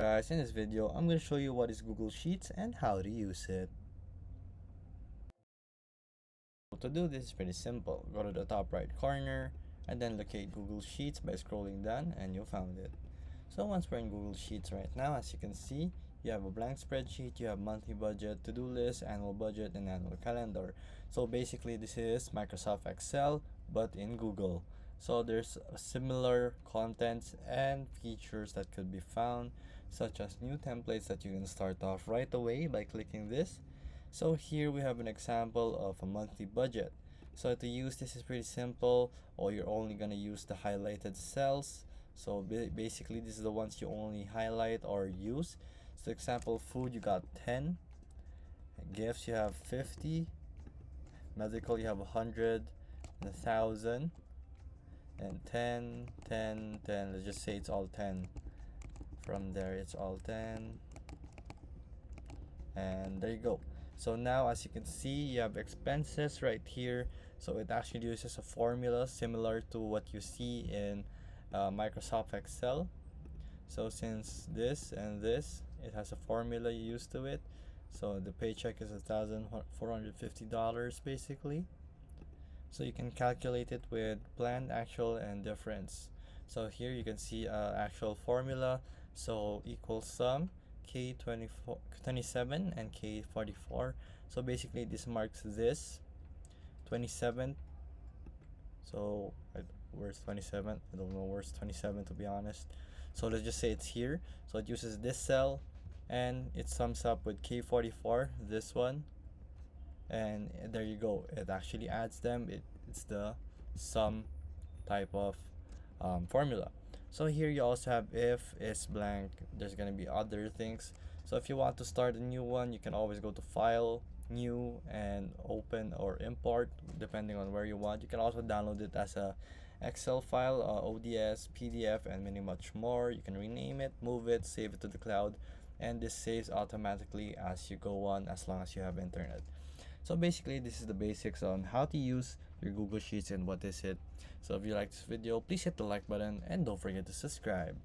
Guys, in this video, I'm going to show you what is Google Sheets and how to use it. To do this is pretty simple. Go to the top right corner and then locate Google Sheets by scrolling down and you'll find it. So once we're in Google Sheets right now, as you can see, you have a blank spreadsheet, you have monthly budget, to-do list, annual budget, and annual calendar. So basically this is Microsoft Excel but in Google. So there's similar contents and features that could be found, such as new templates that you can start off right away by clicking this. So here we have an example of a monthly budget. So to use this is pretty simple, or you're only going to use the highlighted cells. So basically this is the ones you only highlight or use. So example, food you got 10, gifts you have 50, medical you have 100, 1,000, and 10, 10, 10. Let's just say it's all 10. From there it's all 10, and there you go. So now as you can see, you have expenses right here. So it actually uses a formula similar to what you see in Microsoft Excel. So since this and this, it has a formula used to it. So the paycheck is $1,450 basically. So you can calculate it with planned, actual, and difference. So here you can see actual formula. So equals sum K27 and K44. So basically this marks this 27. So where's 27? I don't know where's 27 to be honest. So let's just say it's here. So it uses this cell and it sums up with K44, this one, and there you go. It actually adds them. It's the sum type of formula. So here you also have if is blank. There's gonna be other things. So if you want to start a new one, you can always go to file, new, and open or import depending on where you want. You can also download it as a Excel file, ODS, PDF, and many much more. You can rename it, move it, save it to the cloud, and this saves automatically as you go on as long as you have internet. So basically this is the basics on how to use your Google Sheets and what is it. So if you like this video, please hit the like button and don't forget to subscribe.